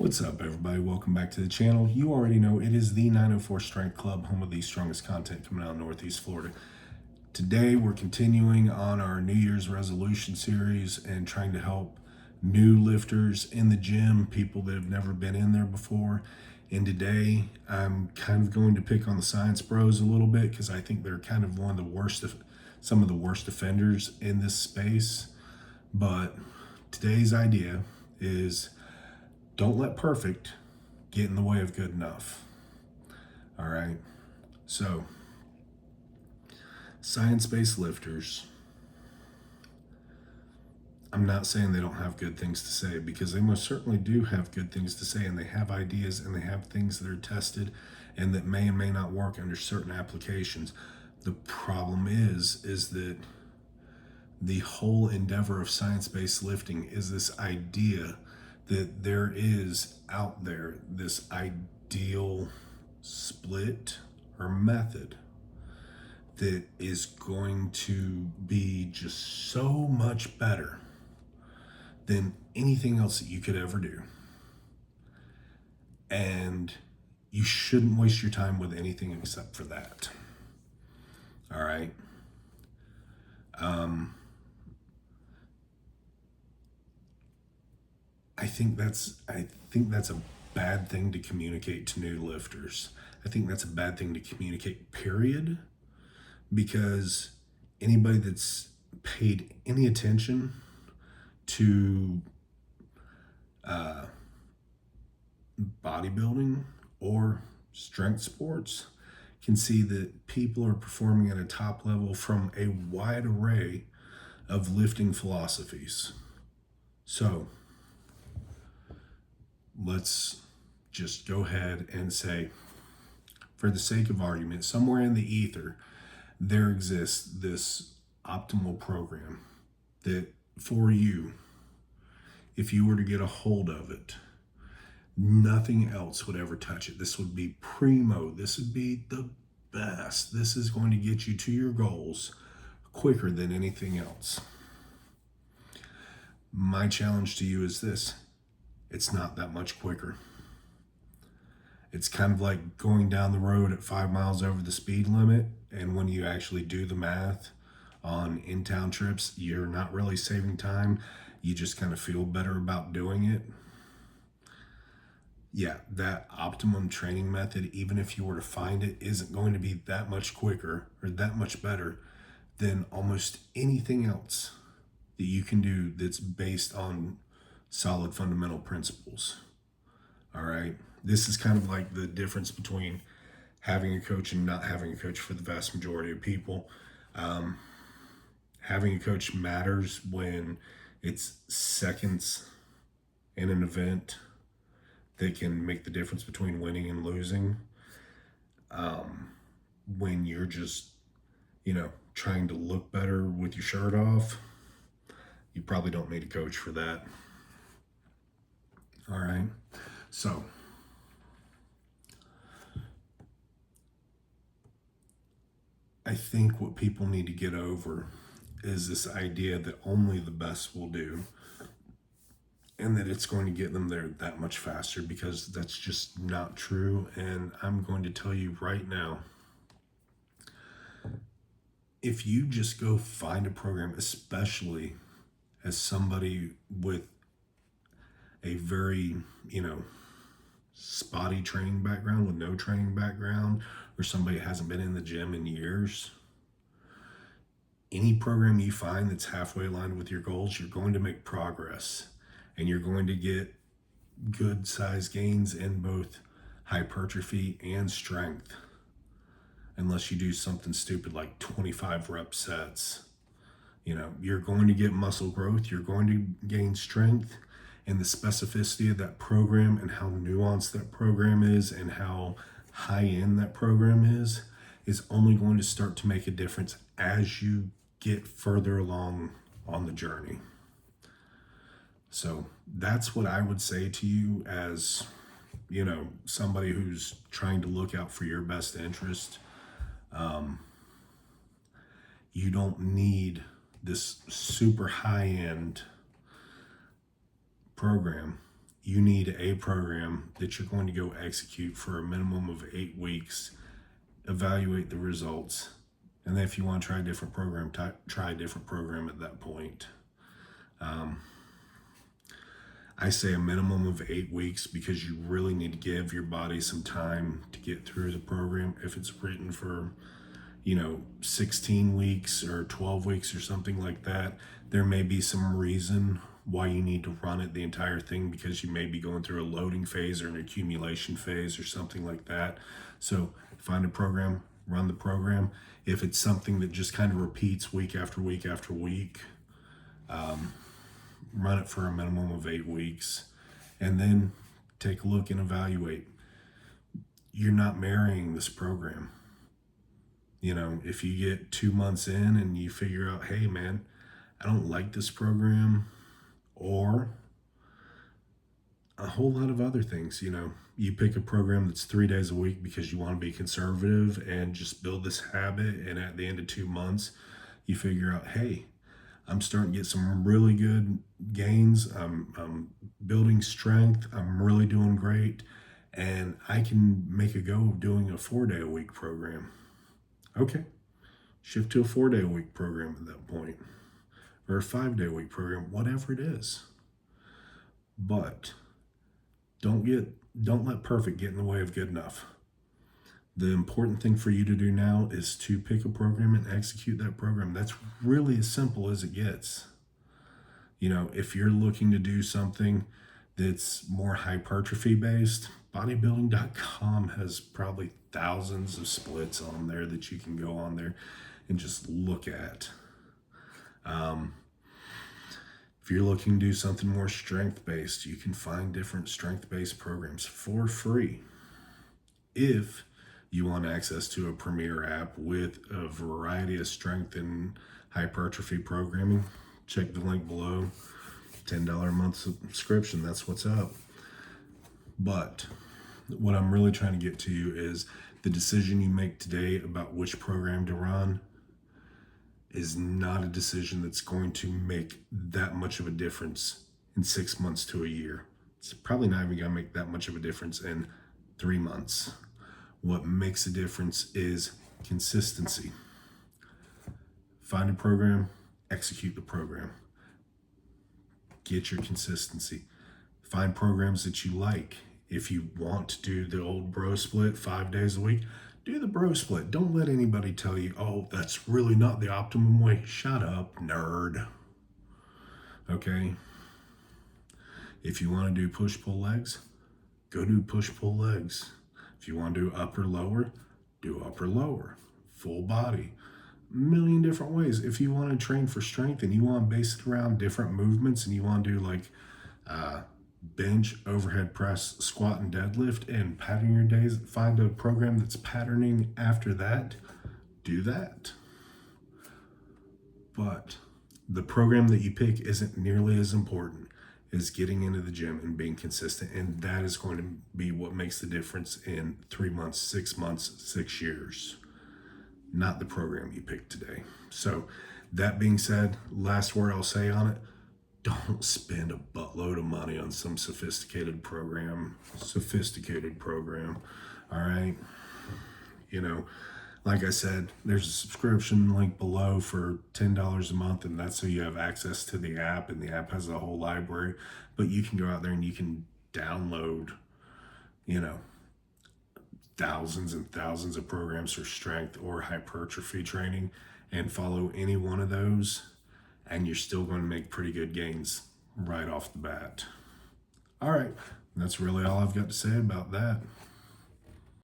What's up, everybody? Welcome back to the channel. You already know it is the 904 Strength Club, home of the strongest content coming out of Northeast Florida. Today, we're continuing on our New Year's resolution series and trying to help new lifters in the gym, people that have never been in there before. And today, I'm kind of going to pick on the science bros a little bit because I think they're kind of one of the worst, some of the worst offenders in this space. But today's idea is, don't let perfect get in the way of good enough. All right. So, science-based lifters, I'm not saying they don't have good things to say, because they most certainly do have good things to say, and they have ideas and they have things that are tested and that may and may not work under certain applications. The problem is that the whole endeavor of science-based lifting is this idea that there is out there this ideal split or method that is going to be just so much better than anything else that you could ever do. And you shouldn't waste your time with anything except for that. All right. I think that's a bad thing to communicate to new lifters. I think that's a bad thing to communicate, period, because anybody that's paid any attention to bodybuilding or strength sports can see that people are performing at a top level from a wide array of lifting philosophies. So let's just go ahead and say, for the sake of argument, somewhere in the ether, there exists this optimal program that for you, if you were to get a hold of it, nothing else would ever touch it. This would be primo. This would be the best. This is going to get you to your goals quicker than anything else. My challenge to you is this: it's not that much quicker. It's kind of like going down the road at 5 miles over the speed limit, and when you actually do the math on in-town trips, you're not really saving time. You just kind of feel better about doing it. Yeah, that optimum training method, even if you were to find it, isn't going to be that much quicker or that much better than almost anything else that you can do that's based on solid fundamental principles. All right. This is kind of like the difference between having a coach and not having a coach for the vast majority of people. Having a coach matters when it's seconds in an event that can make the difference between winning and losing. When you're just, trying to look better with your shirt off, you probably don't need a coach for that. All right. So, I think what people need to get over is this idea that only the best will do, and that it's going to get them there that much faster, because that's just not true. And I'm going to tell you right now, if you just go find a program, especially as somebody with a very, spotty training background, with no training background, or somebody that hasn't been in the gym in years, any program you find that's halfway aligned with your goals, you're going to make progress, and you're going to get good size gains in both hypertrophy and strength, unless you do something stupid like 25 rep sets. You're going to get muscle growth, you're going to gain strength, and the specificity of that program and how nuanced that program is and how high end that program is only going to start to make a difference as you get further along on the journey. So that's what I would say to you as, somebody who's trying to look out for your best interest. You don't need this super high end program you need a program that you're going to go execute for a minimum of 8 weeks, evaluate the results, and then if you want to try a different program, try a different program at that point. I say a minimum of 8 weeks because you really need to give your body some time to get through the program. If it's written for 16 weeks or 12 weeks or something like that, there may be some reason why you need to run it the entire thing, because you may be going through a loading phase or an accumulation phase or something like that. So find a program, run the program. If it's something that just kind of repeats week after week after week, run it for a minimum of 8 weeks, and then take a look and evaluate. You're not marrying this program. If you get 2 months in and you figure out, hey man, I don't like this program, or a whole lot of other things, you pick a program that's 3 days a week because you want to be conservative and just build this habit, and at the end of 2 months you figure out, hey, I'm starting to get some really good gains. I'm building strength. I'm really doing great. And I can make a go of doing a 4-day-a-week program. Okay, shift to a 4-day-a-week program at that point, or a 5-day-a-week program, whatever it is. But don't let perfect get in the way of good enough. The important thing for you to do now is to pick a program and execute that program. That's really as simple as it gets. If you're looking to do something that's more hypertrophy based, bodybuilding.com has probably thousands of splits on there that you can go on there and just look at. If you're looking to do something more strength based, you can find different strength based programs for free. If you want access to a premier app with a variety of strength and hypertrophy programming, check the link below. $10 a month subscription, that's what's up. But what I'm really trying to get to you is the decision you make today about which program to run is not a decision that's going to make that much of a difference in 6 months to a year. It's probably not even going to make that much of a difference in 3 months. What makes a difference is consistency. Find a program, execute the program. Get your consistency. Find programs that you like. If you want to do the old bro split 5 days a week, do the bro split. Don't let anybody tell you, oh, that's really not the optimum way. Shut up, nerd. Okay? If you want to do push-pull legs, go do push-pull legs. If you want to do upper-lower, do upper-lower. Full body. A million different ways. If you want to train for strength and you want to base it around different movements, and you want to do like bench, overhead press, squat, and deadlift, and pattern your days, find a program that's patterning after that, do that. But the program that you pick isn't nearly as important as getting into the gym and being consistent, and that is going to be what makes the difference in 3 months, 6 months, 6 years, not the program you picked today. So that being said, last word I'll say on it, don't spend a buttload of money on some sophisticated program, all right? Like I said, there's a subscription link below for $10 a month, and that's so you have access to the app, and the app has a whole library. But you can go out there and you can download, thousands and thousands of programs for strength or hypertrophy training and follow any one of those, and you're still going to make pretty good gains right off the bat. All right, that's really all I've got to say about that.